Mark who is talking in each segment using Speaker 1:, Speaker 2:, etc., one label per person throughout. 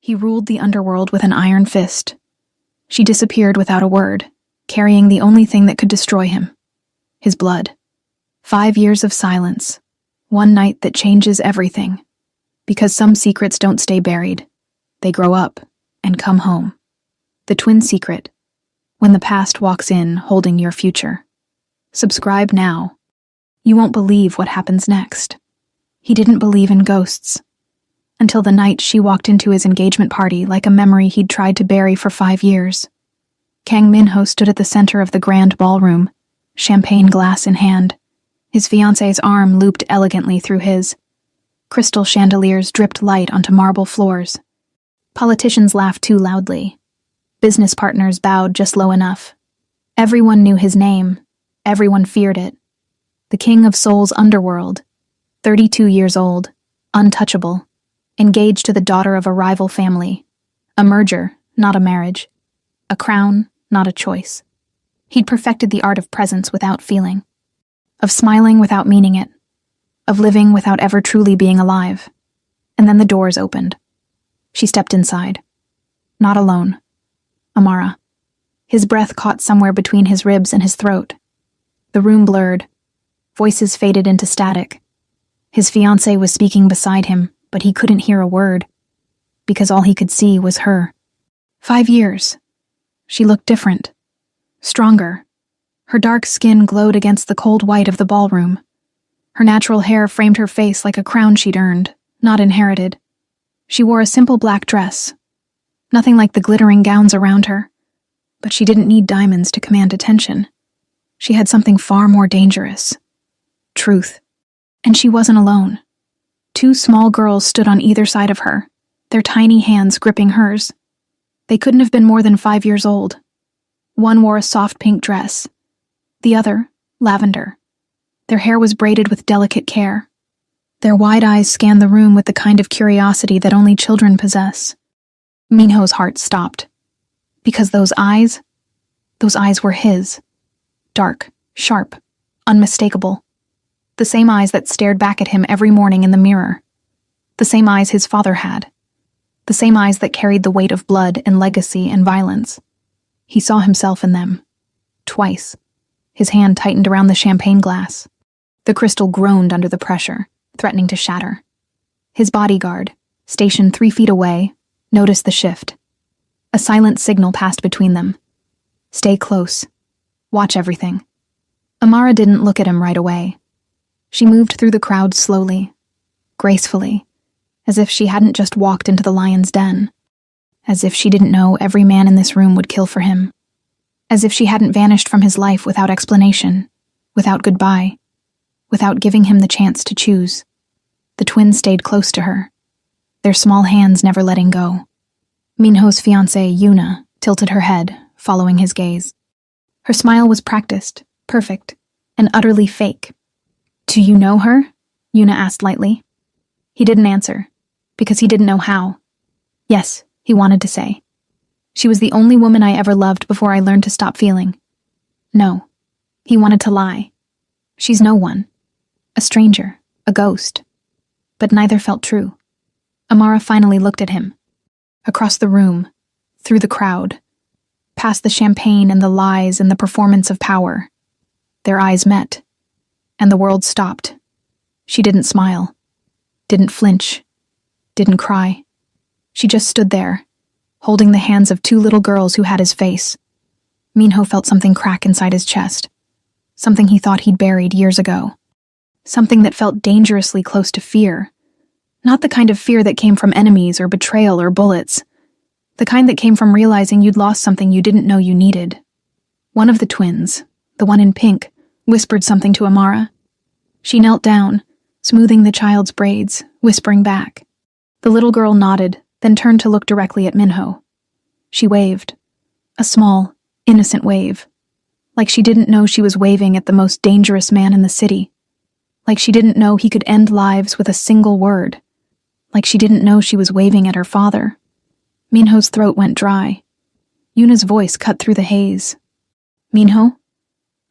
Speaker 1: He ruled the underworld with an iron fist. She disappeared without a word, carrying the only thing that could destroy him: his blood. 5 years of silence, one night that changes everything. Because some secrets don't stay buried. They grow up and come home. The twin secret: when the past walks in holding your future. Subscribe now. You won't believe what happens next. He didn't believe in ghosts. Until the night she walked into his engagement party like a memory he'd tried to bury for 5 years. Kang Min-ho stood at the center of the grand ballroom, champagne glass in hand. His fiancée's arm looped elegantly through his. Crystal chandeliers dripped light onto marble floors. Politicians laughed too loudly. Business partners bowed just low enough. Everyone knew his name. Everyone feared it. The king of Seoul's underworld, 32 years old, untouchable, engaged to the daughter of a rival family. A merger, not a marriage. A crown, not a choice. He'd perfected the art of presence without feeling. Of smiling without meaning it. Of living without ever truly being alive. And then the doors opened. She stepped inside. Not alone. Amara. His breath caught somewhere between his ribs and his throat. The room blurred. Voices faded into static. His fiancée was speaking beside him, but he couldn't hear a word, because all he could see was her. 5 years. She looked different. Stronger. Her dark skin glowed against the cold white of the ballroom. Her natural hair framed her face like a crown she'd earned, not inherited. She wore a simple black dress. Nothing like the glittering gowns around her. But she didn't need diamonds to command attention. She had something far more dangerous. Truth. And she wasn't alone. 2 small girls stood on either side of her, their tiny hands gripping hers. They couldn't have been more than 5 years old. One wore a soft pink dress. The other, lavender. Their hair was braided with delicate care. Their wide eyes scanned the room with the kind of curiosity that only children possess. Minho's heart stopped. Because those eyes were his. Dark, sharp, unmistakable. The same eyes that stared back at him every morning in the mirror. The same eyes his father had. The same eyes that carried the weight of blood and legacy and violence. He saw himself in them. Twice. His hand tightened around the champagne glass. The crystal groaned under the pressure, threatening to shatter. His bodyguard, stationed 3 feet away, noticed the shift. A silent signal passed between them. Stay close. Watch everything. Amara didn't look at him right away. She moved through the crowd slowly, gracefully, as if she hadn't just walked into the lion's den. As if she didn't know every man in this room would kill for him. As if she hadn't vanished from his life without explanation, without goodbye, without giving him the chance to choose. The twins stayed close to her, their small hands never letting go. Minho's fiancée, Yuna, tilted her head, following his gaze. Her smile was practiced, perfect, and utterly fake. Do you know her? Yuna asked lightly. He didn't answer, because he didn't know how. Yes, he wanted to say. She was the only woman I ever loved before I learned to stop feeling. No, he wanted to lie. She's no one. A stranger, a ghost. But neither felt true. Amara finally looked at him. Across the room, through the crowd, past the champagne and the lies and the performance of power. Their eyes met, and the world stopped. She didn't smile, didn't flinch, didn't cry. She just stood there, holding the hands of 2 little girls who had his face. Minho felt something crack inside his chest, something he thought he'd buried years ago. Something that felt dangerously close to fear. Not the kind of fear that came from enemies or betrayal or bullets. The kind that came from realizing you'd lost something you didn't know you needed. One of the twins, the one in pink, whispered something to Amara. She knelt down, smoothing the child's braids, whispering back. The little girl nodded, then turned to look directly at Minho. She waved. A small, innocent wave. Like she didn't know she was waving at the most dangerous man in the city. Like she didn't know he could end lives with a single word. Like she didn't know she was waving at her father. Minho's throat went dry. Yuna's voice cut through the haze. Minho?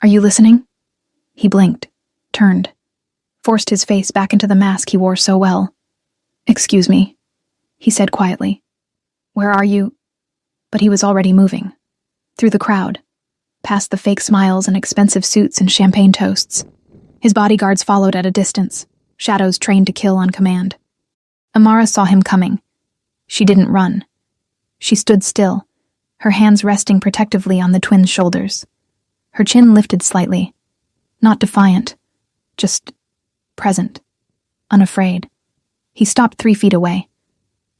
Speaker 1: Are you listening? He blinked, turned, forced his face back into the mask he wore so well. Excuse me, he said quietly. Where are you? But he was already moving. Through the crowd, past the fake smiles and expensive suits and champagne toasts. His bodyguards followed at a distance, shadows trained to kill on command. Amara saw him coming. She didn't run. She stood still, her hands resting protectively on the twins' shoulders. Her chin lifted slightly. Not defiant, just present, unafraid. He stopped 3 feet away,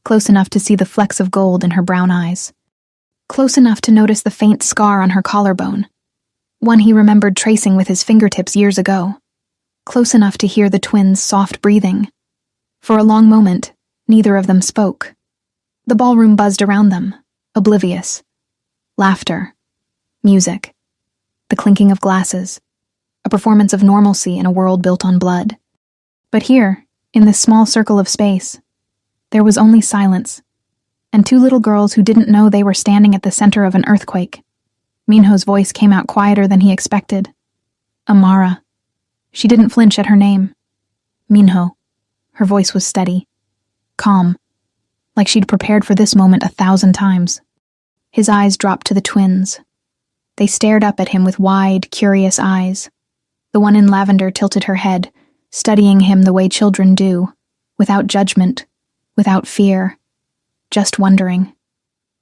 Speaker 1: close enough to see the flecks of gold in her brown eyes, close enough to notice the faint scar on her collarbone, one he remembered tracing with his fingertips years ago, close enough to hear the twins' soft breathing. For a long moment, neither of them spoke. The ballroom buzzed around them, oblivious. Laughter, music, the clinking of glasses, a performance of normalcy in a world built on blood. But here, in this small circle of space, there was only silence, and 2 little girls who didn't know they were standing at the center of an earthquake. Minho's voice came out quieter than he expected. Amara. She didn't flinch at her name. Minho. Her voice was steady, calm, like she'd prepared for this moment 1,000 times. His eyes dropped to the twins. They stared up at him with wide, curious eyes. The one in lavender tilted her head, studying him the way children do, without judgment, without fear, just wondering.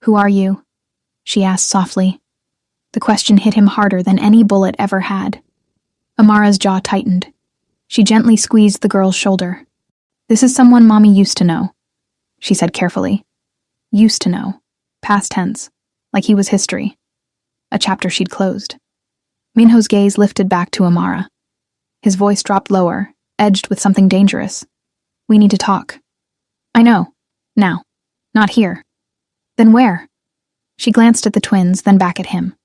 Speaker 1: "Who are you?" she asked softly. The question hit him harder than any bullet ever had. Amara's jaw tightened. She gently squeezed the girl's shoulder. "This is someone Mommy used to know," she said carefully. Used to know. Past tense. Like he was history. A chapter she'd closed. Minho's gaze lifted back to Amara. His voice dropped lower, edged with something dangerous. "We need to talk." "I know. Now. Not here." "Then where?" She glanced at the twins, then back at him.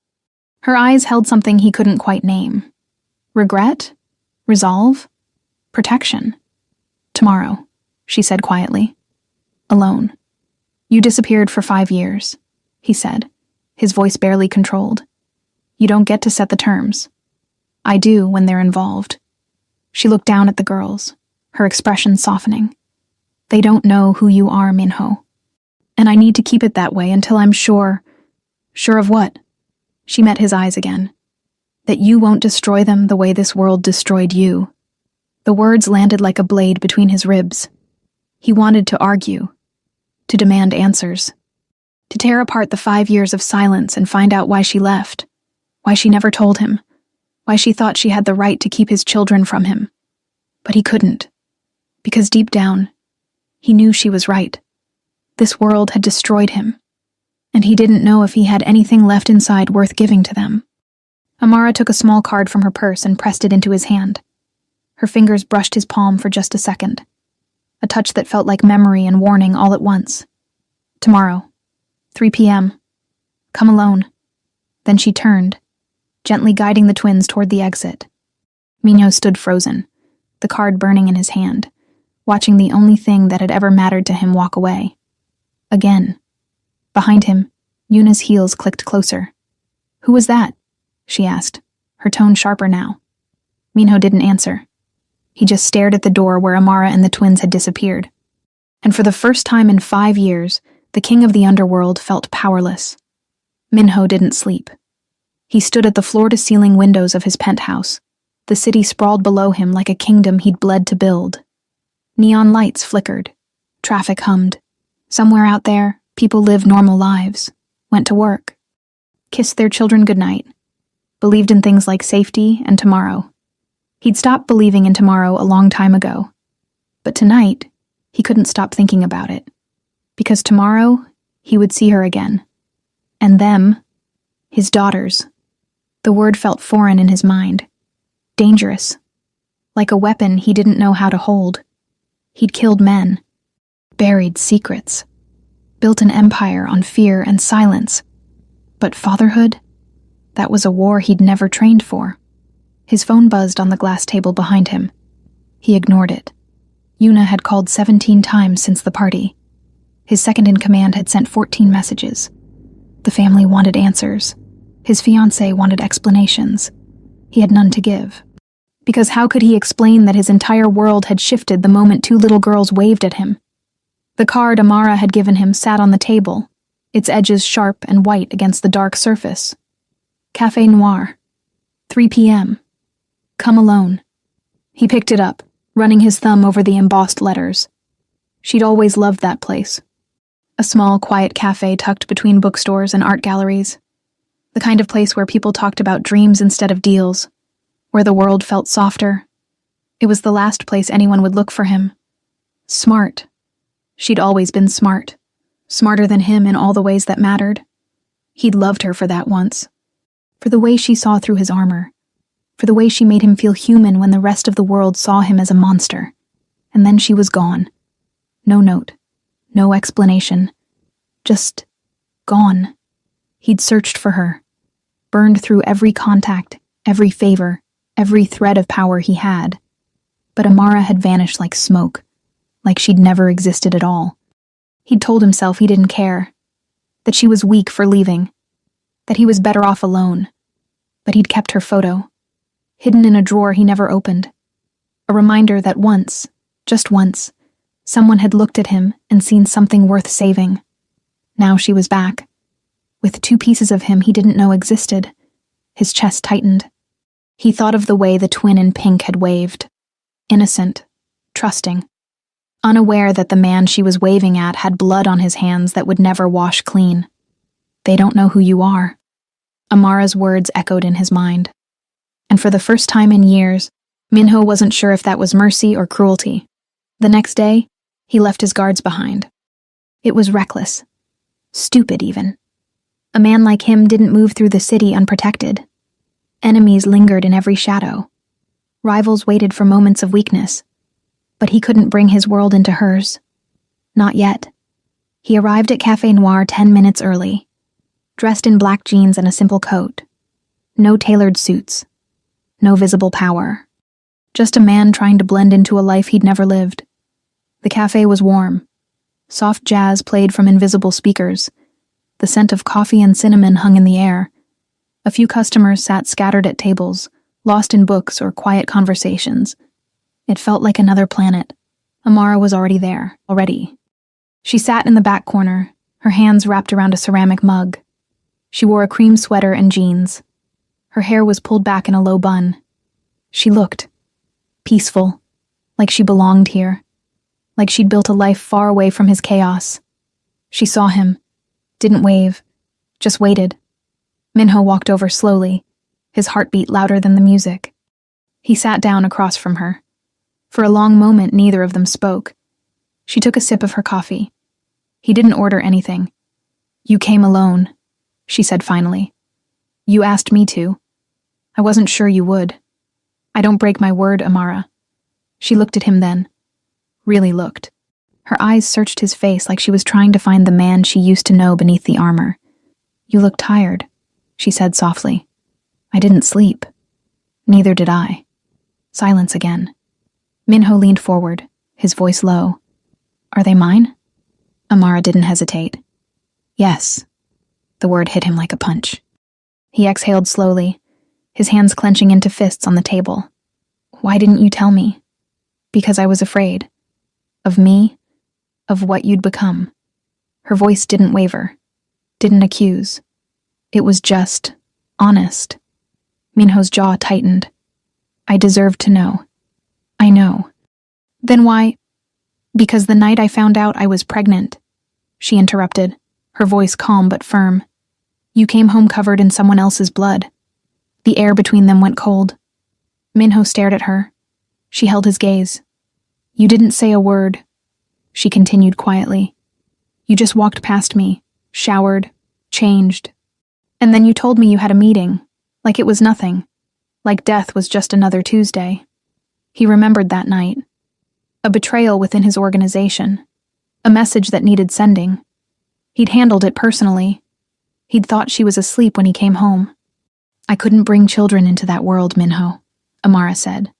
Speaker 1: Her eyes held something he couldn't quite name. Regret? Resolve? Protection? "Tomorrow," she said quietly. "Alone." "You disappeared for 5 years," he said, his voice barely controlled. "You don't get to set the terms. I do when they're involved." She looked down at the girls, her expression softening. "They don't know who you are, Minho. And I need to keep it that way until I'm sure." "Sure of what?" She met his eyes again. "That you won't destroy them the way this world destroyed you." The words landed like a blade between his ribs. He wanted to argue, to demand answers, to tear apart the 5 years of silence and find out why she left, why she never told him, why she thought she had the right to keep his children from him. But he couldn't, because deep down, he knew she was right. This world had destroyed him, and he didn't know if he had anything left inside worth giving to them. Amara took a small card from her purse and pressed it into his hand. Her fingers brushed his palm for just a second, a touch that felt like memory and warning all at once. "Tomorrow, 3 p.m. Come alone." Then she turned, gently guiding the twins toward the exit. Minho stood frozen, the card burning in his hand, watching the only thing that had ever mattered to him walk away. Again. Behind him, Yuna's heels clicked closer. "Who was that?" she asked, her tone sharper now. Minho didn't answer. He just stared at the door where Amara and the twins had disappeared. And for the first time in 5 years, the king of the underworld felt powerless. Minho didn't sleep. He stood at the floor-to-ceiling windows of his penthouse. The city sprawled below him like a kingdom he'd bled to build. Neon lights flickered. Traffic hummed. Somewhere out there, people lived normal lives, went to work, kissed their children goodnight, believed in things like safety and tomorrow. He'd stopped believing in tomorrow a long time ago. But tonight, he couldn't stop thinking about it. Because tomorrow, he would see her again. And them, his daughters. The word felt foreign in his mind. Dangerous. Like a weapon he didn't know how to hold. He'd killed men. Buried secrets. Built an empire on fear and silence. But fatherhood? That was a war he'd never trained for. His phone buzzed on the glass table behind him. He ignored it. Yuna had called 17 times since the party. His second-in-command had sent 14 messages. The family wanted answers. His fiancée wanted explanations. He had none to give. Because how could he explain that his entire world had shifted the moment 2 little girls waved at him? The card Amara had given him sat on the table, its edges sharp and white against the dark surface. Café Noir. 3 p.m. Come alone. He picked it up, running his thumb over the embossed letters. She'd always loved that place. A small, quiet cafe tucked between bookstores and art galleries. The kind of place where people talked about dreams instead of deals, where the world felt softer. It was the last place anyone would look for him. Smart. She'd always been smart. Smarter than him in all the ways that mattered. He'd loved her for that once. For the way she saw through his armor. For the way she made him feel human when the rest of the world saw him as a monster. And then she was gone. No note. No explanation. Just gone. He'd searched for her. Burned through every contact, every favor, every thread of power he had. But Amara had vanished like smoke. Like she'd never existed at all. He'd told himself he didn't care. That she was weak for leaving. That he was better off alone. But he'd kept her photo. Hidden in a drawer he never opened. A reminder that once, just once, someone had looked at him and seen something worth saving. Now she was back. With 2 pieces of him he didn't know existed. His chest tightened. He thought of the way the twin in pink had waved. Innocent. Trusting. Unaware that the man she was waving at had blood on his hands that would never wash clean. They don't know who you are. Amara's words echoed in his mind. And for the first time in years, Minho wasn't sure if that was mercy or cruelty. The next day, he left his guards behind. It was reckless. Stupid, even. A man like him didn't move through the city unprotected. Enemies lingered in every shadow. Rivals waited for moments of weakness. But he couldn't bring his world into hers. Not yet. He arrived at Café Noir 10 minutes early, dressed in black jeans and a simple coat. No tailored suits. No visible power. Just a man trying to blend into a life he'd never lived. The cafe was warm. Soft jazz played from invisible speakers. The scent of coffee and cinnamon hung in the air. A few customers sat scattered at tables, lost in books or quiet conversations. It felt like another planet. Amara was already there, already. She sat in the back corner, her hands wrapped around a ceramic mug. She wore a cream sweater and jeans. Her hair was pulled back in a low bun. She looked peaceful, like she belonged here, like she'd built a life far away from his chaos. She saw him, didn't wave, just waited. Minho walked over slowly, his heartbeat louder than the music. He sat down across from her. For a long moment, neither of them spoke. She took a sip of her coffee. He didn't order anything. You came alone, she said finally. You asked me to. I wasn't sure you would. I don't break my word, Amara. She looked at him then. Really looked. Her eyes searched his face like she was trying to find the man she used to know beneath the armor. You look tired, she said softly. I didn't sleep. Neither did I. Silence again. Minho leaned forward, his voice low. Are they mine? Amara didn't hesitate. Yes. The word hit him like a punch. He exhaled slowly, his hands clenching into fists on the table. Why didn't you tell me? Because I was afraid. Of me, of what you'd become. Her voice didn't waver, didn't accuse. It was just honest. Minho's jaw tightened. I deserved to know. I know. Then why? Because the night I found out I was pregnant, she interrupted, her voice calm but firm. You came home covered in someone else's blood. The air between them went cold. Minho stared at her. She held his gaze. You didn't say a word, she continued quietly. You just walked past me, showered, changed. And then you told me you had a meeting, like it was nothing, like death was just another Tuesday. He remembered that night. A betrayal within his organization. A message that needed sending. He'd handled it personally. He'd thought she was asleep when he came home. I couldn't bring children into that world, Minho, Amara said,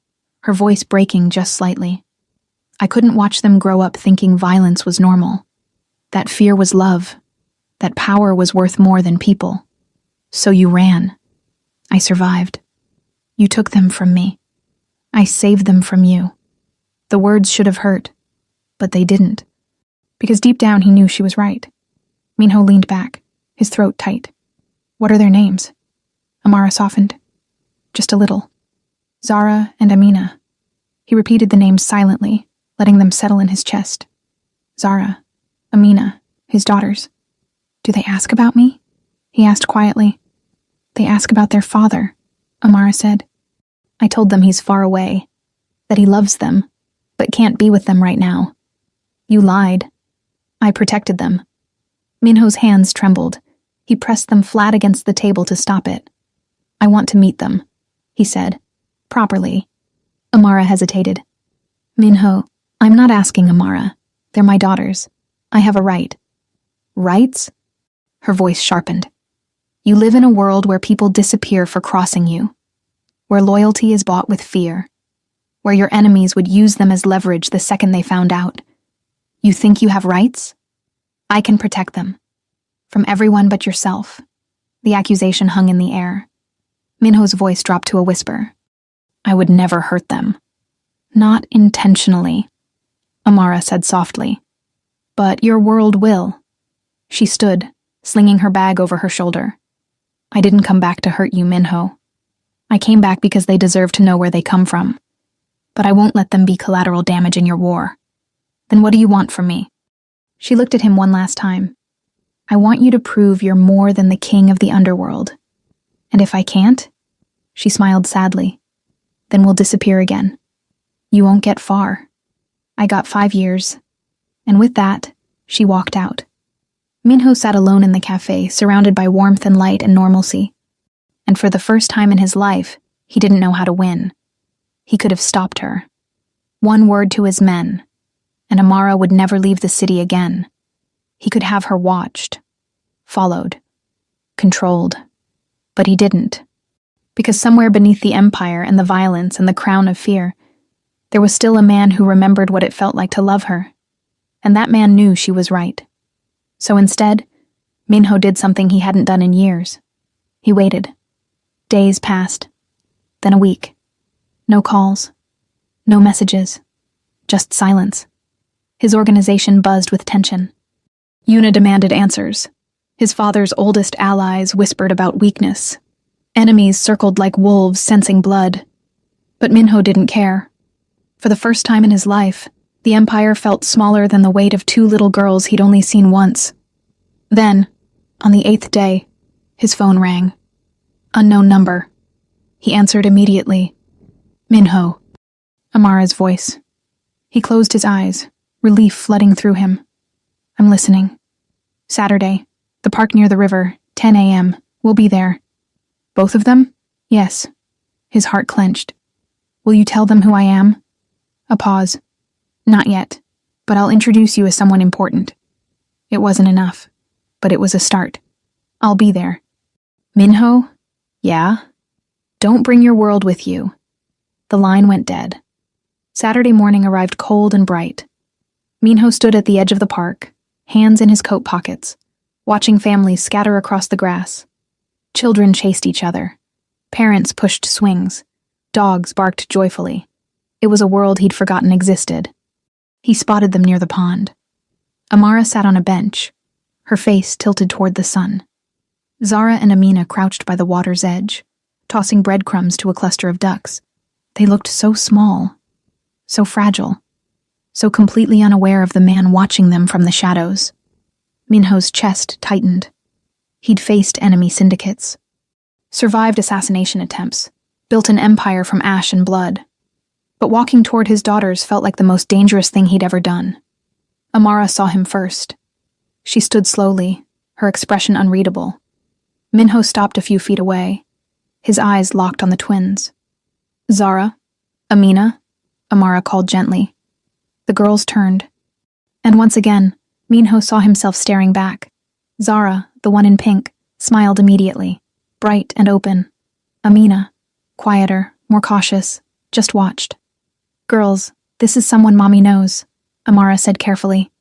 Speaker 1: her voice breaking just slightly. I couldn't watch them grow up thinking violence was normal. That fear was love. That power was worth more than people. So you ran. I survived. You took them from me. I saved them from you. The words should have hurt, but they didn't. Because deep down he knew she was right. Minho leaned back, his throat tight. What are their names? Amara softened. Just a little. Zara and Amina. He repeated the names silently, letting them settle in his chest. Zara, Amina, his daughters. Do they ask about me? He asked quietly. They ask about their father, Amara said. I told them he's far away, that he loves them, but can't be with them right now. You lied. I protected them. Minho's hands trembled. He pressed them flat against the table to stop it. I want to meet them, he said. Properly. Amara hesitated. Minho, I'm not asking Amara. They're my daughters. I have a right. Rights? Her voice sharpened. You live in a world where people disappear for crossing you, where loyalty is bought with fear, where your enemies would use them as leverage the second they found out. You think you have rights? I can protect them. From everyone but yourself. The accusation hung in the air. Minho's voice dropped to a whisper. I would never hurt them. Not intentionally, Amara said softly. But your world will. She stood, slinging her bag over her shoulder. I didn't come back to hurt you, Minho. I came back because they deserve to know where they come from. But I won't let them be collateral damage in your war. Then what do you want from me? She looked at him one last time. I want you to prove you're more than the king of the underworld. And if I can't, she smiled sadly, then we'll disappear again. You won't get far. I got 5 years. And with that, she walked out. Minho sat alone in the cafe, surrounded by warmth and light and normalcy. And for the first time in his life, he didn't know how to win. He could have stopped her. One word to his men, and Amara would never leave the city again. He could have her watched, followed, controlled. But he didn't. Because somewhere beneath the empire and the violence and the crown of fear, there was still a man who remembered what it felt like to love her. And that man knew she was right. So instead, Minho did something he hadn't done in years. He waited. Days passed. Then a week. No calls. No messages. Just silence. His organization buzzed with tension. Yuna demanded answers. His father's oldest allies whispered about weakness. Enemies circled like wolves sensing blood. But Minho didn't care. For the first time in his life, the Empire felt smaller than the weight of 2 little girls he'd only seen once. Then, on the 8th day, his phone rang. Unknown number. He answered immediately. Minho. Amara's voice. He closed his eyes, relief flooding through him. I'm listening. Saturday, the park near the river, 10 a.m. We'll be there. Both of them? Yes. His heart clenched. Will you tell them who I am? A pause. Not yet, but I'll introduce you as someone important. It wasn't enough, but it was a start. I'll be there. Minho? Yeah? Don't bring your world with you. The line went dead. Saturday morning arrived cold and bright. Minho stood at the edge of the park, hands in his coat pockets, watching families scatter across the grass. Children chased each other. Parents pushed swings. Dogs barked joyfully. It was a world he'd forgotten existed. He spotted them near the pond. Amara sat on a bench, her face tilted toward the sun. Zara and Amina crouched by the water's edge, tossing breadcrumbs to a cluster of ducks. They looked so small, so fragile, so completely unaware of the man watching them from the shadows. Minho's chest tightened. He'd faced enemy syndicates, survived assassination attempts, built an empire from ash and blood. But walking toward his daughters felt like the most dangerous thing he'd ever done. Amara saw him first. She stood slowly, her expression unreadable. Minho stopped a few feet away, his eyes locked on the twins. Zara? Amina? Amara called gently. The girls turned. And once again, Minho saw himself staring back. Zara, the one in pink, smiled immediately, bright and open. Amina, quieter, more cautious, just watched. Girls, this is someone Mommy knows, Amara said carefully.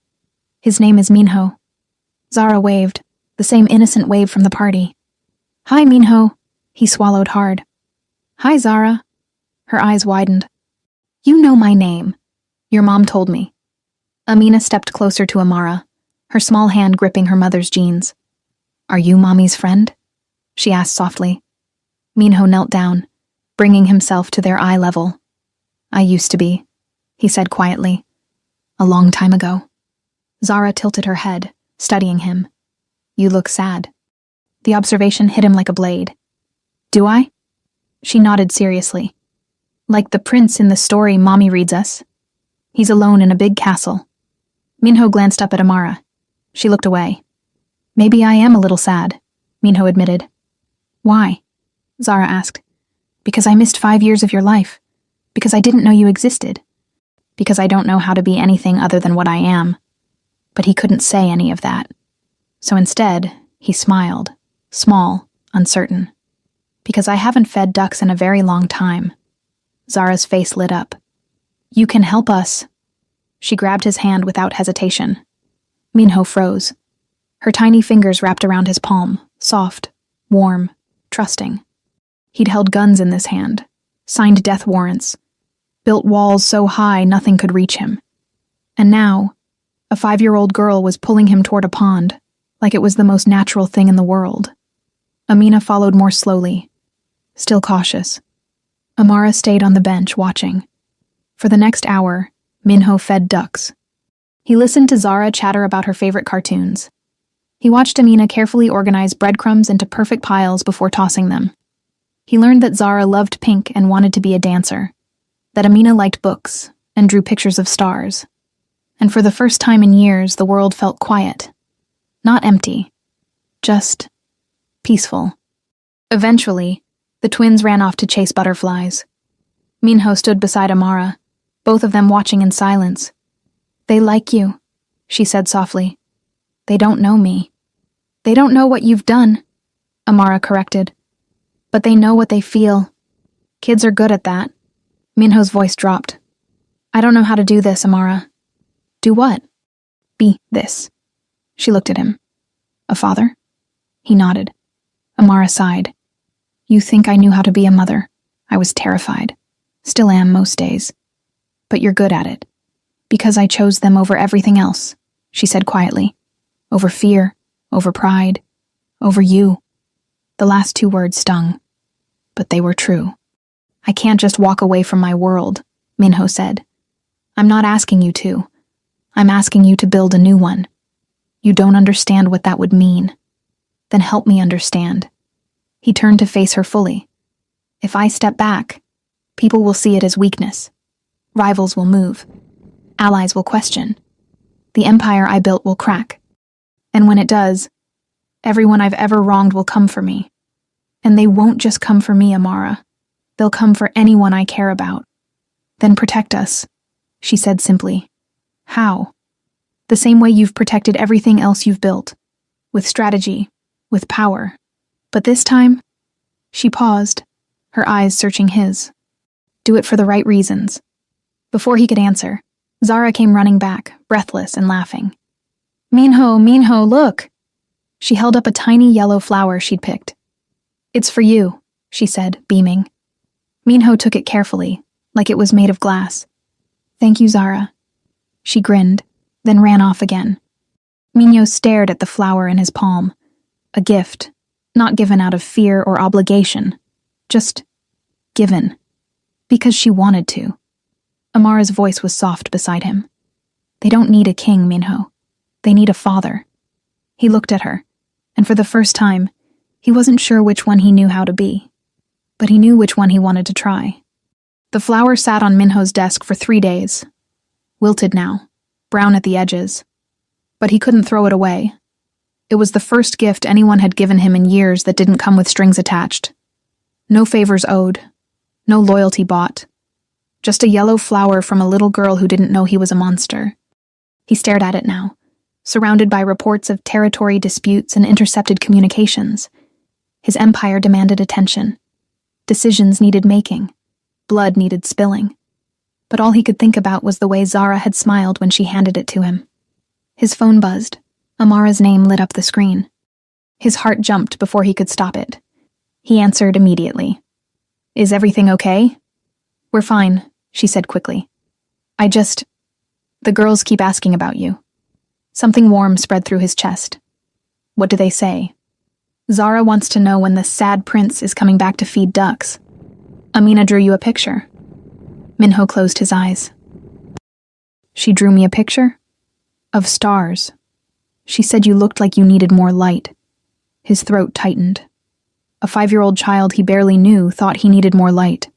Speaker 1: His name is Minho. Zara waved, the same innocent wave from the party. Hi, Minho. He swallowed hard. Hi, Zara. Her eyes widened. You know my name. Your mom told me. Amina stepped closer to Amara, her small hand gripping her mother's jeans. "Are you Mommy's friend?" she asked softly. Minho knelt down, bringing himself to their eye level. "I used to be," he said quietly. "A long time ago." Zara tilted her head, studying him. "You look sad." The observation hit him like a blade. "Do I?" She nodded seriously. "Like the prince in the story Mommy reads us. He's alone in a big castle." Minho glanced up at Amara. She looked away. "Maybe I am a little sad," Minho admitted. "Why?" Zara asked. "Because I missed 5 years of your life. Because I didn't know you existed. Because I don't know how to be anything other than what I am." But he couldn't say any of that. So instead, he smiled, small, uncertain. "Because I haven't fed ducks in a very long time." Zara's face lit up. "You can help us." She grabbed his hand without hesitation. Minho froze. Her tiny fingers wrapped around his palm, soft, warm, trusting. He'd held guns in this hand, signed death warrants, built walls so high nothing could reach him. And now, a 5-year-old girl was pulling him toward a pond, like it was the most natural thing in the world. Amina followed more slowly, still cautious. Amara stayed on the bench, watching. For the next hour, Minho fed ducks. He listened to Zara chatter about her favorite cartoons. He watched Amina carefully organize breadcrumbs into perfect piles before tossing them. He learned that Zara loved pink and wanted to be a dancer, that Amina liked books and drew pictures of stars. And for the first time in years, the world felt quiet. Not empty, just peaceful. Eventually, the twins ran off to chase butterflies. Minho stood beside Amara, both of them watching in silence. "They like you," she said softly. "They don't know me." "They don't know what you've done," Amara corrected. "But they know what they feel. Kids are good at that." Minho's voice dropped. "I don't know how to do this, Amara." "Do what?" "Be this." She looked at him. "A father?" He nodded. Amara sighed. "You think I knew how to be a mother? I was terrified. Still am most days. But you're good at it. Because I chose them over everything else," she said quietly. "Over fear, over pride, over you." The last 2 words stung. But they were true. "I can't just walk away from my world," Minho said. "I'm not asking you to. I'm asking you to build a new one. You don't understand what that would mean. Then help me understand." He turned to face her fully. "If I step back, people will see it as weakness. Rivals will move. Allies will question. The empire I built will crack. And when it does, everyone I've ever wronged will come for me. And they won't just come for me, Amara. They'll come for anyone I care about. Then protect us," she said simply. "How?" "The same way you've protected everything else you've built. With strategy, with power. But this time," she paused, her eyes searching his. "Do it for the right reasons." Before he could answer, Zara came running back, breathless and laughing. "Minho, Minho, look!" She held up a tiny yellow flower she'd picked. "It's for you," she said, beaming. Minho took it carefully, like it was made of glass. "Thank you, Zara." She grinned, then ran off again. Minho stared at the flower in his palm. A gift, not given out of fear or obligation, just given. Because she wanted to. Amara's voice was soft beside him. "They don't need a king, Minho. They need a father." He looked at her, and for the first time, he wasn't sure which one he knew how to be. But he knew which one he wanted to try. The flower sat on Minho's desk for 3 days. Wilted now, brown at the edges. But he couldn't throw it away. It was the first gift anyone had given him in years that didn't come with strings attached. No favors owed. No loyalty bought. Just a yellow flower from a little girl who didn't know he was a monster. He stared at it now, surrounded by reports of territory disputes and intercepted communications. His empire demanded attention. Decisions needed making. Blood needed spilling. But all he could think about was the way Zara had smiled when she handed it to him. His phone buzzed. Amara's name lit up the screen. His heart jumped before he could stop it. He answered immediately. "Is everything okay?" "We're fine," she said quickly. The girls keep asking about you." Something warm spread through his chest. What do they say? Zara wants to know when the sad prince is coming back to feed ducks. Amina drew you a picture. Minho closed his eyes. She drew me a picture? Of stars. She said you looked like you needed more light. His throat tightened. A 5-year-old child he barely knew thought he needed more light.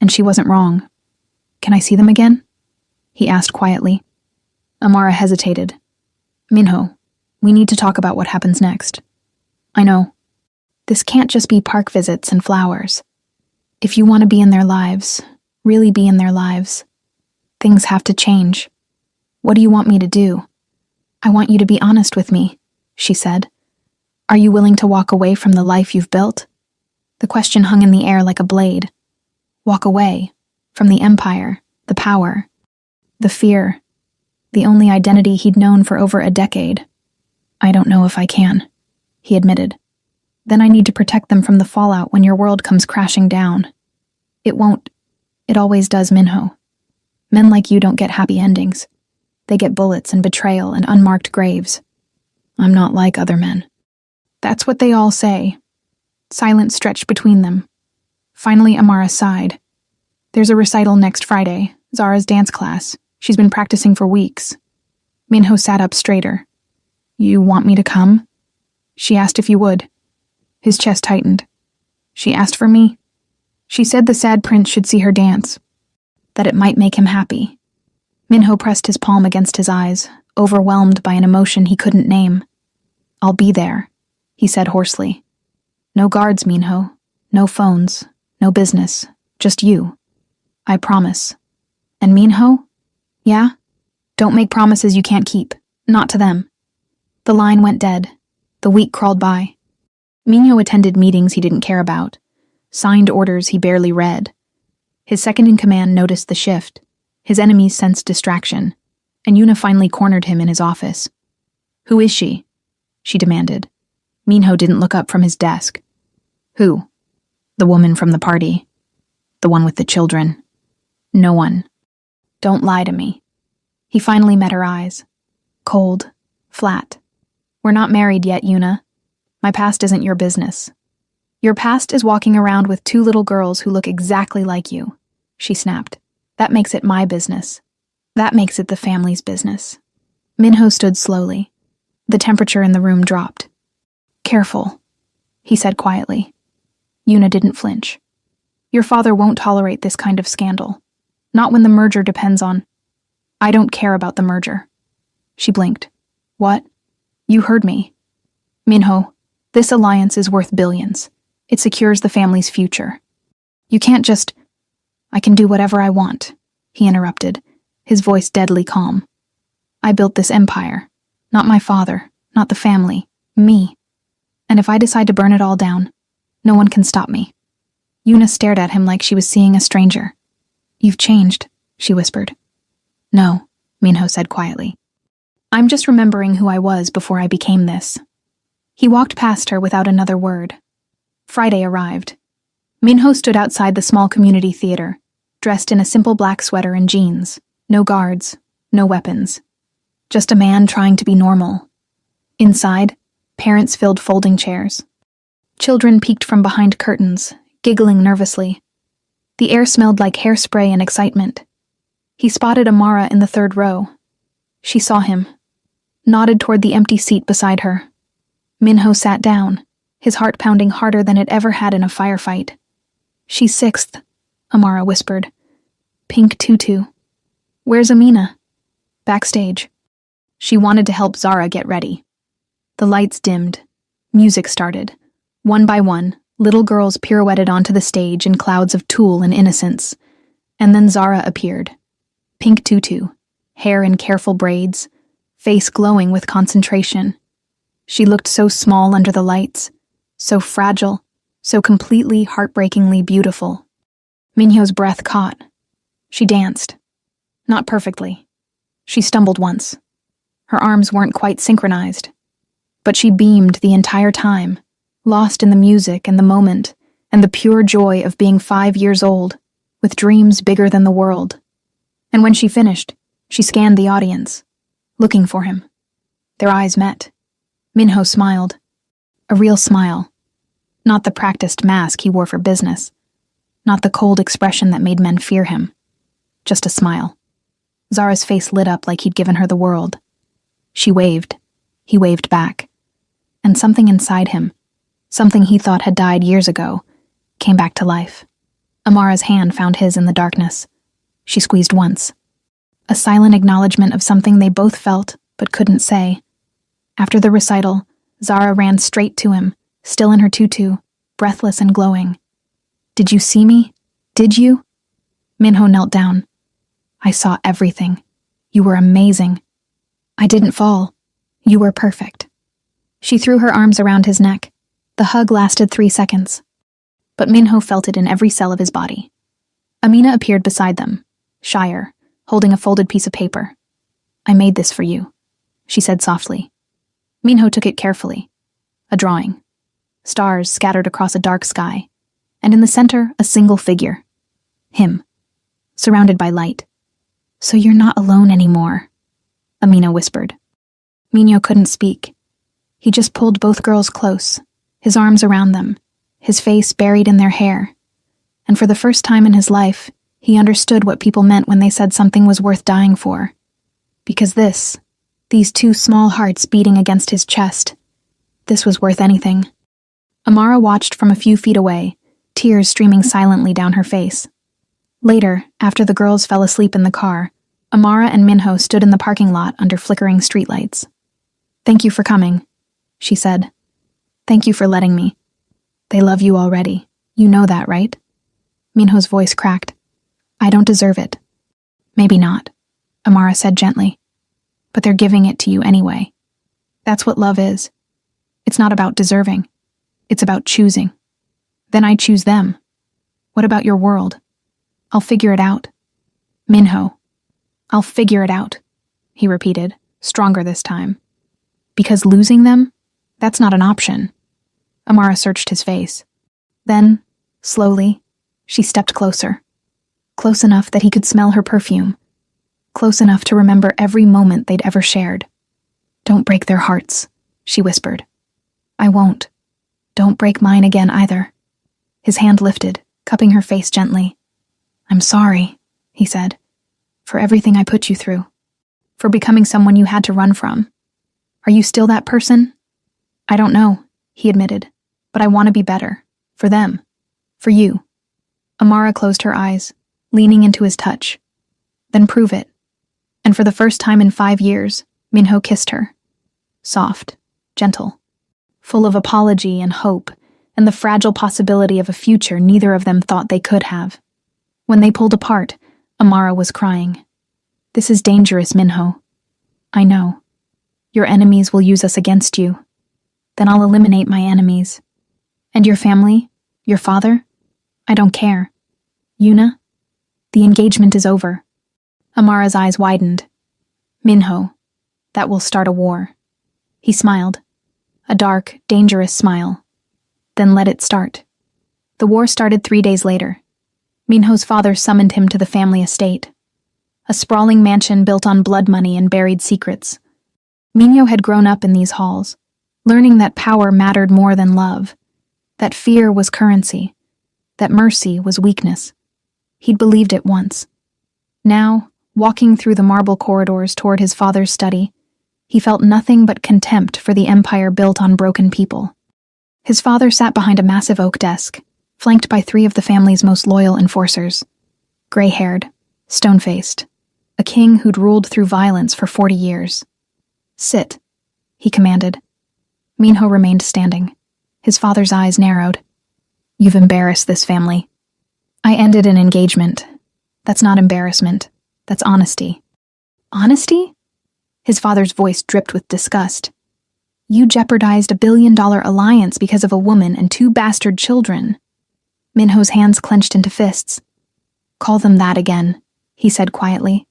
Speaker 1: And she wasn't wrong. Can I see them again? He asked quietly. Amara hesitated. Minho, we need to talk about what happens next. I know. This can't just be park visits and flowers. If you want to be in their lives, really be in their lives, things have to change. What do you want me to do? I want you to be honest with me, she said. Are you willing to walk away from the life you've built? The question hung in the air like a blade. Walk away from the empire, the power, the fear, the only identity he'd known for over a decade. I don't know if I can, he admitted. Then I need to protect them from the fallout when your world comes crashing down. It won't. It always does, Minho. Men like you don't get happy endings. They get bullets and betrayal and unmarked graves. I'm not like other men. That's what they all say. Silence stretched between them. Finally, Amara sighed. There's a recital next Friday, Zara's dance class. She's been practicing for weeks. Minho sat up straighter. You want me to come? She asked if you would. His chest tightened. She asked for me? She said the sad prince should see her dance, that it might make him happy. Minho pressed his palm against his eyes, overwhelmed by an emotion he couldn't name. I'll be there, he said hoarsely. No guards, Minho. No phones. No business. Just you. I promise. And Minho? Yeah? Don't make promises you can't keep. Not to them. The line went dead. The week crawled by. Minho attended meetings he didn't care about, signed orders he barely read. His second-in-command noticed the shift. His enemies sensed distraction, and Yuna finally cornered him in his office. Who is she? She demanded. Minho didn't look up from his desk. Who? The woman from the party. The one with the children. No one. Don't lie to me. He finally met her eyes. Cold. Flat. We're not married yet, Yuna. My past isn't your business. Your past is walking around with 2 little girls who look exactly like you, she snapped. That makes it my business. That makes it the family's business. Minho stood slowly. The temperature in the room dropped. Careful, he said quietly. Yuna didn't flinch. Your father won't tolerate this kind of scandal. Not when the merger depends on... I don't care about the merger. She blinked. What? You heard me. Minho, this alliance is worth billions. It secures the family's future. You can't just... I can do whatever I want, he interrupted, his voice deadly calm. I built this empire. Not my father, not the family, me. And if I decide to burn it all down, no one can stop me. Yuna stared at him like she was seeing a stranger. You've changed, she whispered. No, Minho said quietly. I'm just remembering who I was before I became this. He walked past her without another word. Friday arrived. Minho stood outside the small community theater, dressed in a simple black sweater and jeans. No guards, no weapons. Just a man trying to be normal. Inside, parents filled folding chairs. Children peeked from behind curtains, giggling nervously. The air smelled like hairspray and excitement. He spotted Amara in the 3rd row. She saw him, nodded toward the empty seat beside her. Minho sat down, his heart pounding harder than it ever had in a firefight. She's 6th, Amara whispered. Pink tutu. Where's Amina? Backstage. She wanted to help Zara get ready. The lights dimmed. Music started. One by one, little girls pirouetted onto the stage in clouds of tulle and innocence. And then Zara appeared. Pink tutu, hair in careful braids, face glowing with concentration. She looked so small under the lights, so fragile, so completely, heartbreakingly beautiful. Minho's breath caught. She danced. Not perfectly. She stumbled once. Her arms weren't quite synchronized. But she beamed the entire time, lost in the music and the moment, and the pure joy of being 5 years old, with dreams bigger than the world. And when she finished, she scanned the audience, looking for him. Their eyes met. Minho smiled. A real smile. Not the practiced mask he wore for business. Not the cold expression that made men fear him. Just a smile. Zara's face lit up like he'd given her the world. She waved. He waved back. And something inside him, something he thought had died years ago, came back to life. Amara's hand found his in the darkness. She squeezed once. A silent acknowledgement of something they both felt but couldn't say. After the recital, Zara ran straight to him, still in her tutu, breathless and glowing. "Did you see me? Did you?" Minho knelt down. "I saw everything. You were amazing. I didn't fall. You were perfect." She threw her arms around his neck. The hug lasted 3 seconds. But Minho felt it in every cell of his body. Amina appeared beside them, shyer, holding a folded piece of paper. "I made this for you," she said softly. Minho took it carefully. A drawing. Stars scattered across a dark sky, and in the center, a single figure. Him. Surrounded by light. "So you're not alone anymore," Amina whispered. Minho couldn't speak. He just pulled both girls close, his arms around them, his face buried in their hair. And for the first time in his life, he understood what people meant when they said something was worth dying for. Because these two small hearts beating against his chest, this was worth anything. Amara watched from a few feet away, tears streaming silently down her face. Later, after the girls fell asleep in the car, Amara and Minho stood in the parking lot under flickering streetlights. "Thank you for coming," she said. "Thank you for letting me. They love you already. You know that, right?" Minho's voice cracked. "I don't deserve it." "Maybe not," Amara said gently. "But they're giving it to you anyway. That's what love is. It's not about deserving. It's about choosing. Then I choose them. What about your world? I'll figure it out." "Minho, I'll figure it out," he repeated, stronger this time. "Because losing them, that's not an option." Amara searched his face. Then, slowly, she stepped closer. Close enough that he could smell her perfume. Close enough to remember every moment they'd ever shared. "Don't break their hearts," she whispered. "I won't. Don't break mine again either." His hand lifted, cupping her face gently. "I'm sorry," he said, "for everything I put you through. For becoming someone you had to run from. Are you still that person?" "I don't know," he admitted, "but I want to be better. For them. For you." Amara closed her eyes, leaning into his touch. "Then prove it." And for the first time in 5 years, Minho kissed her. Soft, gentle, full of apology and hope, and the fragile possibility of a future neither of them thought they could have. When they pulled apart, Amara was crying. "This is dangerous, Minho. I know. Your enemies will use us against you. Then I'll eliminate my enemies. And your family? Your father? I don't care. Yuna? The engagement is over." Amara's eyes widened. "Minho, that will start a war." He smiled. A dark, dangerous smile. "Then let it start." The war started 3 days later. Minho's father summoned him to the family estate. A sprawling mansion built on blood money and buried secrets. Minho had grown up in these halls, learning that power mattered more than love, that fear was currency, that mercy was weakness. He'd believed it once. Now, walking through the marble corridors toward his father's study, he felt nothing but contempt for the empire built on broken people. His father sat behind a massive oak desk, flanked by 3 of the family's most loyal enforcers. Gray-haired, stone-faced, a king who'd ruled through violence for 40 years. "Sit," he commanded. Minho remained standing. His father's eyes narrowed. "You've embarrassed this family." "I ended an engagement. That's not embarrassment. That's honesty." "Honesty?" His father's voice dripped with disgust. "You jeopardized a $1 billion alliance because of a woman and 2 bastard children." Minho's hands clenched into fists. "Call them that again," he said quietly,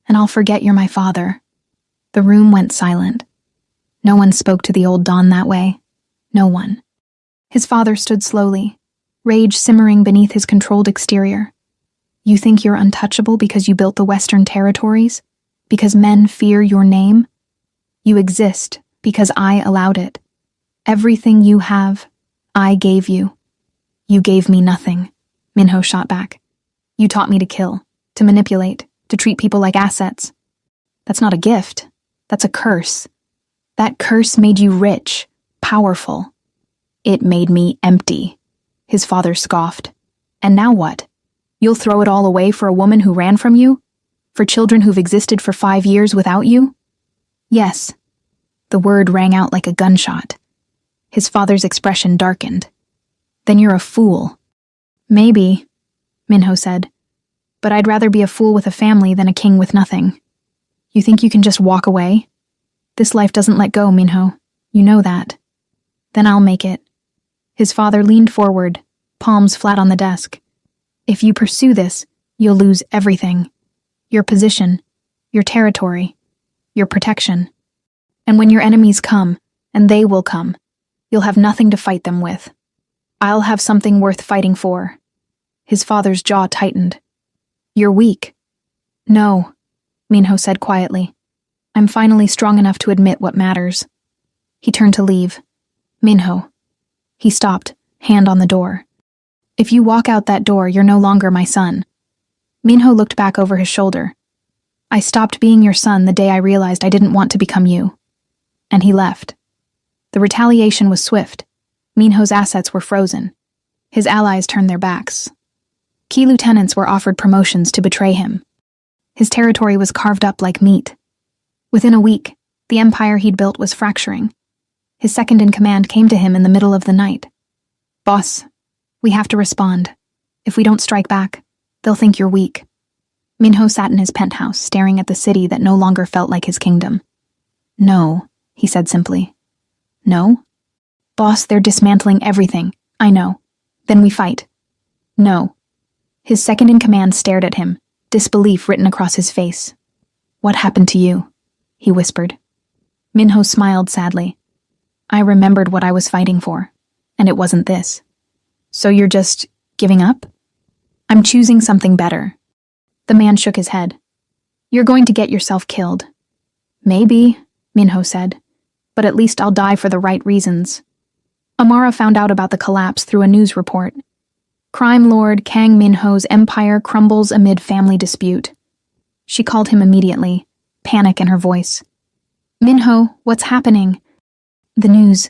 Speaker 1: "and I'll forget you're my father." The room went silent. No one spoke to the old Don that way. No one. His father stood slowly, rage simmering beneath his controlled exterior. "You think you're untouchable because you built the Western Territories? Because men fear your name? You exist because I allowed it. Everything you have, I gave you. You gave me nothing, Minho shot back. You taught me to kill, to manipulate, to treat people like assets. That's not a gift. That's a curse. That curse made you rich, powerful. It made me empty, his father scoffed. And now what? You'll throw it all away for a woman who ran from you? For children who've existed for 5 years without you? Yes. The word rang out like a gunshot. His father's expression darkened. Then you're a fool. Maybe, Minho said, but I'd rather be a fool with a family than a king with nothing. You think you can just walk away? This life doesn't let go, Minho. You know that. Then I'll make it. His father leaned forward, palms flat on the desk. If you pursue this, you'll lose everything. Your position, your territory, your protection. And when your enemies come, and they will come, you'll have nothing to fight them with. I'll have something worth fighting for. His father's jaw tightened. You're weak. No, Minho said quietly. I'm finally strong enough to admit what matters. He turned to leave. Minho. He stopped, hand on the door. If you walk out that door, you're no longer my son. Minho looked back over his shoulder. I stopped being your son the day I realized I didn't want to become you. And he left. The retaliation was swift. Minho's assets were frozen. His allies turned their backs. Key lieutenants were offered promotions to betray him. His territory was carved up like meat. Within a week, the empire he'd built was fracturing. His second-in-command came to him in the middle of the night. Boss, we have to respond. If we don't strike back, they'll think you're weak. Minho sat in his penthouse, staring at the city that no longer felt like his kingdom. No, he said simply. No? Boss, they're dismantling everything. I know. Then we fight. No. His second-in-command stared at him, disbelief written across his face. What happened to you? He whispered. Minho smiled sadly. I remembered what I was fighting for, and it wasn't this. So you're just giving up? I'm choosing something better. The man shook his head. You're going to get yourself killed. Maybe, Minho said, but at least I'll die for the right reasons. Amara found out about the collapse through a news report. Crime lord Kang Minho's empire crumbles amid family dispute. She called him immediately, panic in her voice. Minho, what's happening? The news.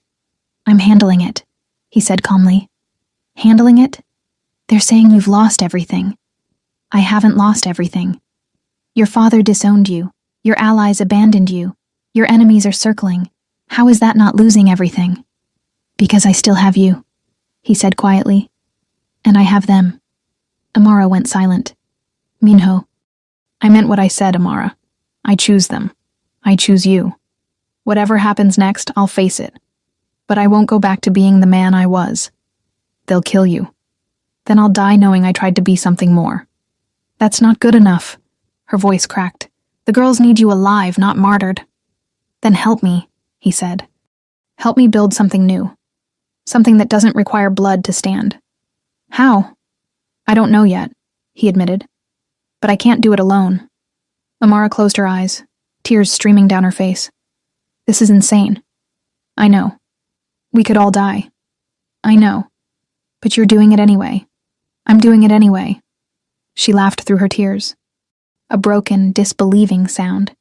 Speaker 1: I'm handling it, he said calmly. Handling it? They're saying you've lost everything. I haven't lost everything. Your father disowned you. Your allies abandoned you. Your enemies are circling. How is that not losing everything? Because I still have you, he said quietly. And I have them. Amara went silent. Minho. I meant what I said, Amara. I choose them. I choose you. Whatever happens next, I'll face it. But I won't go back to being the man I was. They'll kill you. Then I'll die knowing I tried to be something more. That's not good enough. Her voice cracked. The girls need you alive, not martyred. Then help me, he said. Help me build something new. Something that doesn't require blood to stand. How? I don't know yet, he admitted. But I can't do it alone. Amara closed her eyes, tears streaming down her face. This is insane. I know. We could all die. I know. But you're doing it anyway. I'm doing it anyway. She laughed through her tears. A broken, disbelieving sound.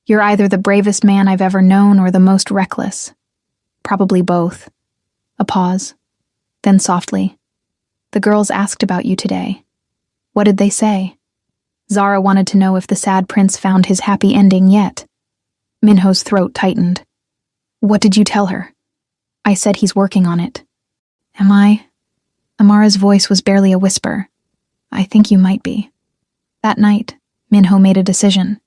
Speaker 1: You're either the bravest man I've ever known or the most reckless. Probably both. A pause. Then softly. The girls asked about you today. What did they say? Zara wanted to know if the sad prince found his happy ending yet. Minho's throat tightened. What did you tell her? I said he's working on it. Am I? Amara's voice was barely a whisper. I think you might be. That night, Minho made a decision.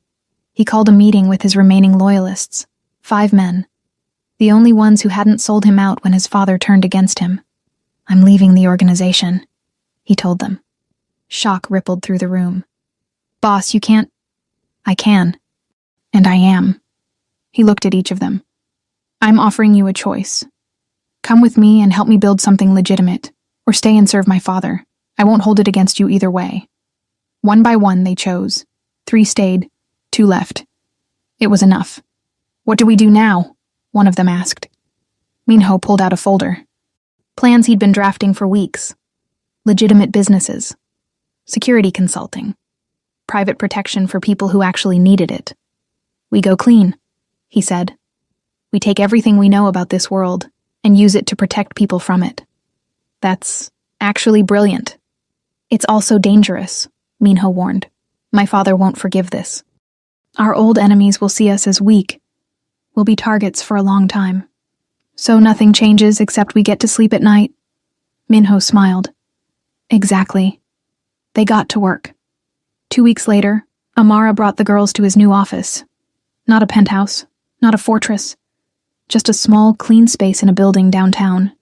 Speaker 1: He called a meeting with his remaining loyalists, 5 men. The only ones who hadn't sold him out when his father turned against him. I'm leaving the organization, he told them. Shock rippled through the room. Boss, you can't. I can. And I am. He looked at each of them. I'm offering you a choice. Come with me and help me build something legitimate, or stay and serve my father. I won't hold it against you either way. One by one, they chose. 3 stayed, 2 left. It was enough. What do we do now? One of them asked. Minho pulled out a folder. Plans he'd been drafting for weeks. Legitimate businesses. Security consulting. Private protection for people who actually needed it. We go clean, he said. We take everything we know about this world and use it to protect people from it. That's actually brilliant. It's also dangerous, Minho warned. My father won't forgive this. Our old enemies will see us as weak. We'll be targets for a long time. So nothing changes except we get to sleep at night. Minho smiled. Exactly. They got to work. 2 weeks later, Amara brought the girls to his new office. Not a penthouse, not a fortress. Just a small, clean space in a building downtown.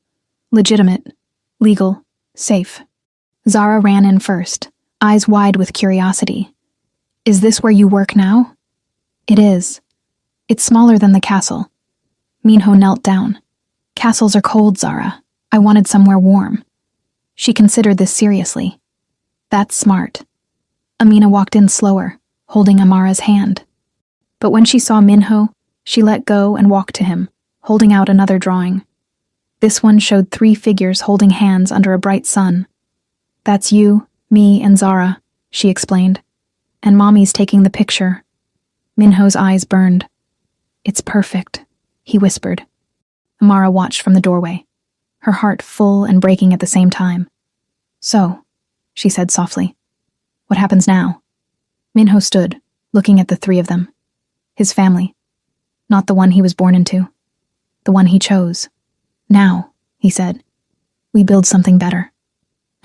Speaker 1: Legitimate, legal, safe. Zara ran in first, eyes wide with curiosity. Is this where you work now? It is. It's smaller than the castle. Minho knelt down. Castles are cold, Zara. I wanted somewhere warm. She considered this seriously. That's smart. Amina walked in slower, holding Amara's hand. But when she saw Minho, she let go and walked to him, holding out another drawing. This one showed 3 figures holding hands under a bright sun. That's you, me, and Zara, she explained. And Mommy's taking the picture. Minho's eyes burned. It's perfect, he whispered. Amara watched from the doorway, her heart full and breaking at the same time. So, she said softly, what happens now? Minho stood, looking at the 3 of them. His family. Not the one he was born into. The one he chose. Now, he said, we build something better.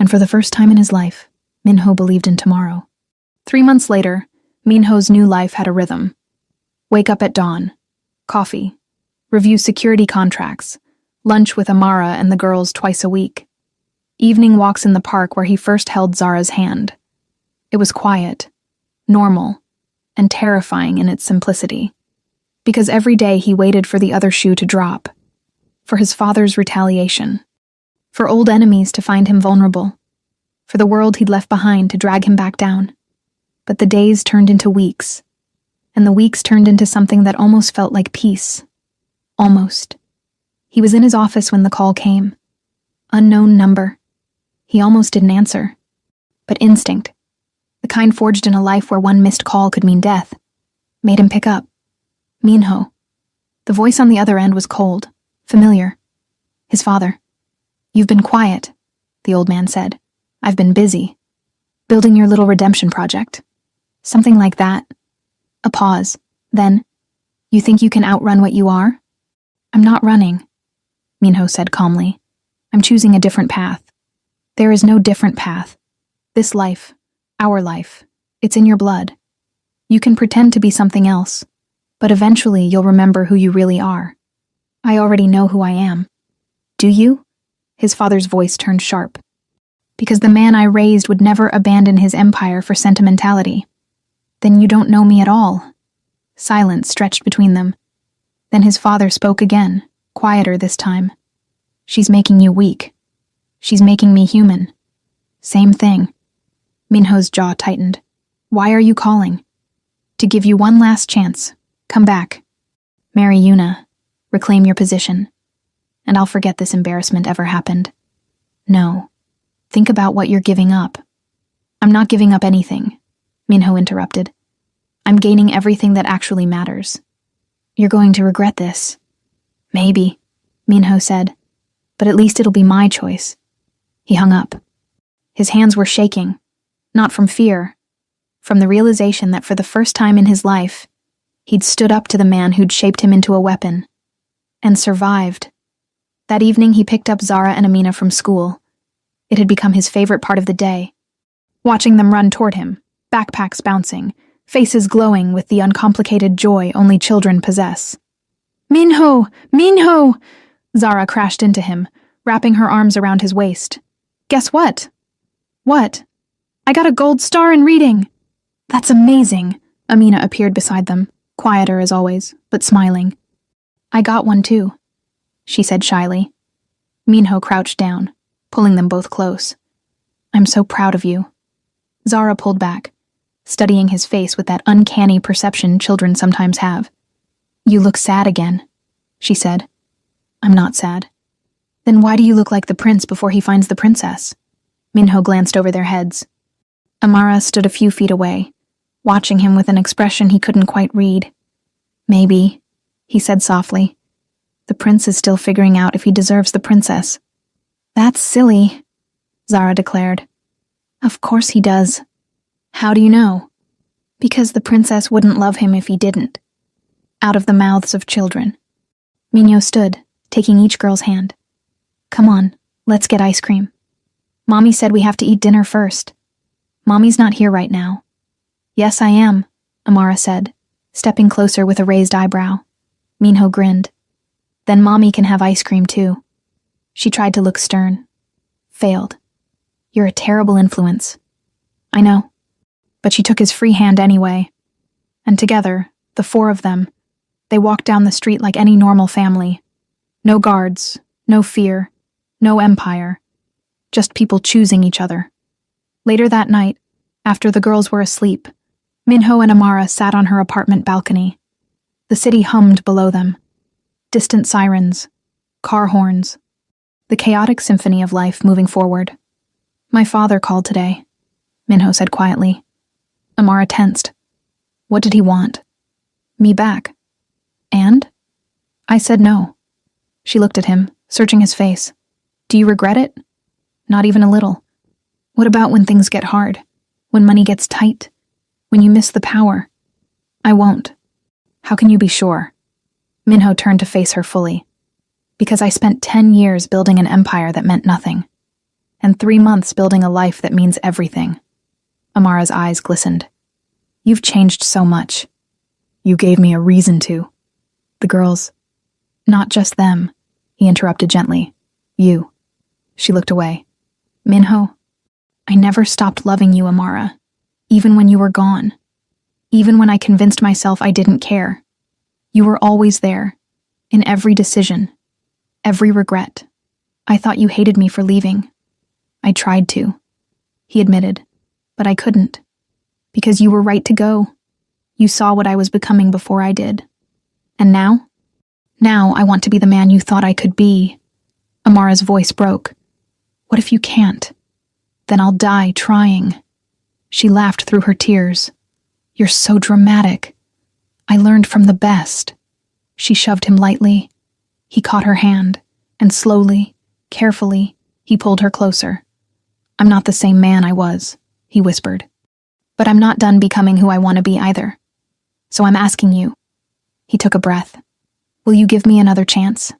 Speaker 1: And for the first time in his life, Minho believed in tomorrow. 3 months later, Minho's new life had a rhythm. Wake up at dawn. Coffee. Review security contracts. Lunch with Amara and the girls twice a week. Evening walks in the park where he first held Zara's hand. It was quiet, normal, and terrifying in its simplicity. Because every day he waited for the other shoe to drop. For his father's retaliation. For old enemies to find him vulnerable. For the world he'd left behind to drag him back down. But the days turned into weeks. And the weeks turned into something that almost felt like peace. Almost. He was in his office when the call came. Unknown number. He almost didn't answer. But instinct, the kind forged in a life where one missed call could mean death, made him pick up. Minho. The voice on the other end was cold, familiar. His father. You've been quiet, the old man said. I've been busy. Building your little redemption project. Something like that. A pause. Then, you think you can outrun what you are? I'm not running, Minho said calmly. I'm choosing a different path. There is no different path. This life, our life, it's in your blood. You can pretend to be something else, but eventually you'll remember who you really are. I already know who I am. Do you? His father's voice turned sharp. Because the man I raised would never abandon his empire for sentimentality. Then you don't know me at all. Silence stretched between them. Then his father spoke again, quieter this time. She's making you weak. She's making me human. Same thing. Minho's jaw tightened. Why are you calling? To give you one last chance. Come back. Marry Yuna. Reclaim your position. And I'll forget this embarrassment ever happened. No. Think about what you're giving up. I'm not giving up anything, Minho interrupted. I'm gaining everything that actually matters. You're going to regret this. Maybe, Minho said, but at least it'll be my choice. He hung up. His hands were shaking, not from fear, from the realization that for the first time in his life, he'd stood up to the man who'd shaped him into a weapon, and survived. That evening he picked up Zara and Amina from school. It had become his favorite part of the day. Watching them run toward him, backpacks bouncing, faces glowing with the uncomplicated joy only children possess. Minho! Minho! Zara crashed into him, wrapping her arms around his waist. Guess what? What? I got a gold star in reading! That's amazing! Amina appeared beside them, quieter as always, but smiling. I got one too, she said shyly. Minho crouched down, pulling them both close. I'm so proud of you. Zara pulled back, studying his face with that uncanny perception children sometimes have. You look sad again, she said. I'm not sad. Then why do you look like the prince before he finds the princess? Minho glanced over their heads. Amara stood a few feet away, watching him with an expression he couldn't quite read. Maybe, he said softly. The prince is still figuring out if he deserves the princess. That's silly, Zara declared. Of course he does. How do you know? Because the princess wouldn't love him if he didn't. Out of the mouths of children. Minho stood, taking each girl's hand. Come on, let's get ice cream. Mommy said we have to eat dinner first. Mommy's not here right now. Yes, I am, Amara said, stepping closer with a raised eyebrow. Minho grinned. Then Mommy can have ice cream too. She tried to look stern. Failed. You're a terrible influence. I know. But she took his free hand anyway. And together, the four of them, they walked down the street like any normal family. No guards, no fear, no empire. Just people choosing each other. Later that night, after the girls were asleep, Minho and Amara sat on her apartment balcony. The city hummed below them. Distant sirens, car horns, the chaotic symphony of life moving forward. My father called today, Minho said quietly. Amara tensed. What did he want? Me back. And? I said no. She looked at him, searching his face. Do you regret it? Not even a little. What about when things get hard? When money gets tight? When you miss the power? I won't. How can you be sure? Minho turned to face her fully. Because I spent 10 years building an empire that meant nothing. And 3 months building a life that means everything. Amara's eyes glistened. You've changed so much. You gave me a reason to. The girls. Not just them, he interrupted gently. You. She looked away. Minho, I never stopped loving you, Amara. Even when you were gone. Even when I convinced myself I didn't care. You were always there. In every decision. Every regret. I thought you hated me for leaving. I tried to. He admitted. But I couldn't. Because you were right to go. You saw what I was becoming before I did. And now? Now I want to be the man you thought I could be. Amara's voice broke. What if you can't? Then I'll die trying. She laughed through her tears. You're so dramatic. I learned from the best. She shoved him lightly. He caught her hand, and slowly, carefully, he pulled her closer. I'm not the same man I was, he whispered. But I'm not done becoming who I want to be either. So I'm asking you. He took a breath. Will you give me another chance?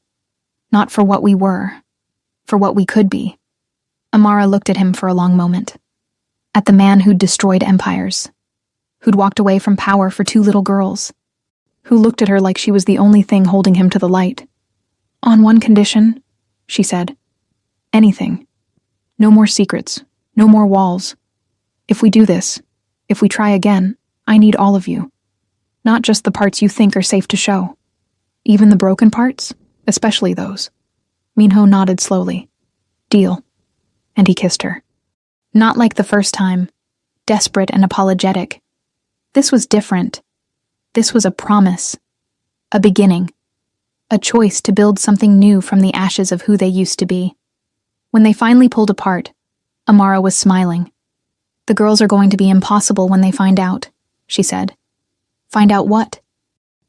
Speaker 1: Not for what we were, for what we could be. Amara looked at him for a long moment. At the man who'd destroyed empires, who'd walked away from power for 2 little girls, who looked at her like she was the only thing holding him to the light. On one condition, she said. Anything. No more secrets, no more walls. If we do this, if we try again, I need all of you. Not just the parts you think are safe to show. Even the broken parts, especially those. Minho nodded slowly. Deal. And he kissed her. Not like the first time, desperate and apologetic. This was different. This was a promise. A beginning. A choice to build something new from the ashes of who they used to be. When they finally pulled apart, Amara was smiling. The girls are going to be impossible when they find out, she said. Find out what?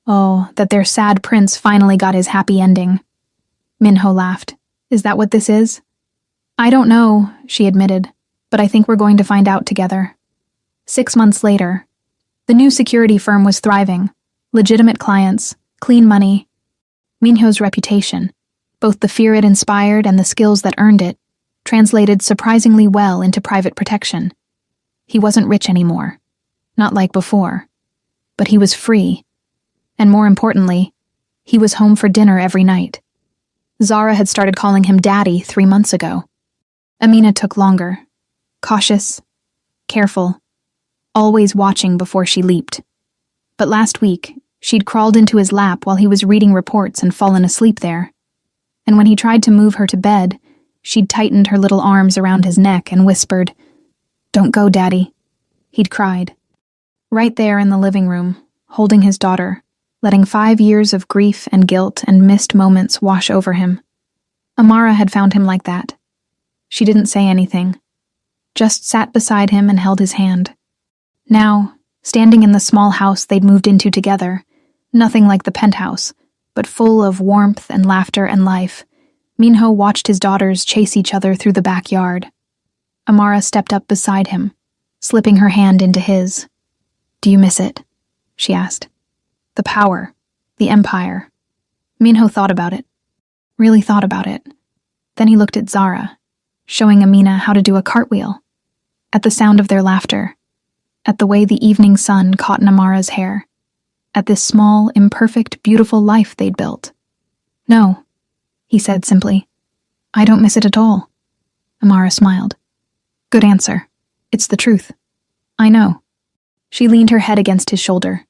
Speaker 1: Oh, that their sad prince finally got his happy ending. Minho laughed. Is that what this is? I don't know, she admitted, but I think we're going to find out together. 6 months later, the new security firm was thriving. Legitimate clients, clean money. Minho's reputation, both the fear it inspired and the skills that earned it, translated surprisingly well into private protection. He wasn't rich anymore. Not like before. But he was free. And more importantly, he was home for dinner every night. Zara had started calling him Daddy 3 months ago. Amina took longer. Cautious. Careful. Always watching before she leaped. But last week, she'd crawled into his lap while he was reading reports and fallen asleep there. And when he tried to move her to bed, she'd tightened her little arms around his neck and whispered, "Don't go, Daddy." He'd cried. Right there in the living room, holding his daughter, letting 5 years of grief and guilt and missed moments wash over him. Amara had found him like that. She didn't say anything, just sat beside him and held his hand. Now, standing in the small house they'd moved into together, nothing like the penthouse, but full of warmth and laughter and life, Minho watched his daughters chase each other through the backyard. Amara stepped up beside him, slipping her hand into his. "Do you miss it?" she asked. "The power, the empire." Minho thought about it, really thought about it. Then he looked at Zara, showing Amina how to do a cartwheel. At the sound of their laughter, at the way the evening sun caught in Amara's hair, at this small, imperfect, beautiful life they'd built. "No," he said simply. "I don't miss it at all." Amara smiled. "Good answer. It's the truth. I know." She leaned her head against his shoulder,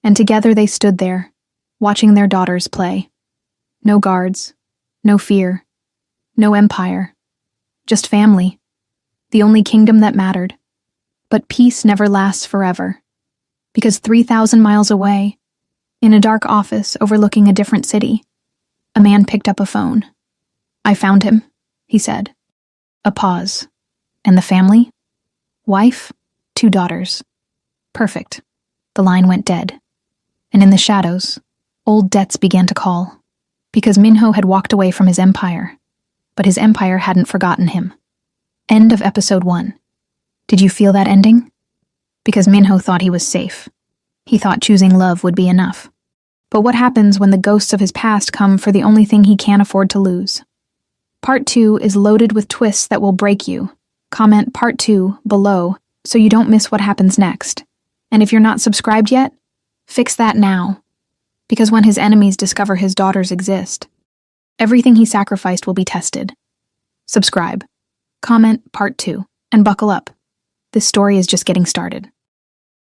Speaker 1: and together they stood there, watching their daughters play. No guards, no fear, no empire, just family, the only kingdom that mattered. But peace never lasts forever, because 3,000 miles away, in a dark office overlooking a different city, a man picked up a phone. "I found him," he said. A pause. "And the family?" "Wife, 2 daughters. Perfect." The line went dead. And in the shadows, old debts began to call, because Minho had walked away from his empire, but his empire hadn't forgotten him. End of episode 1. Did you feel that ending? Because Minho thought he was safe. He thought choosing love would be enough. But what happens when the ghosts of his past come for the only thing he can't afford to lose? Part 2 is loaded with twists that will break you. Comment Part 2 below so you don't miss what happens next. And if you're not subscribed yet, fix that now. Because when his enemies discover his daughters exist, everything he sacrificed will be tested. Subscribe, comment Part 2, and buckle up. This story is just getting started.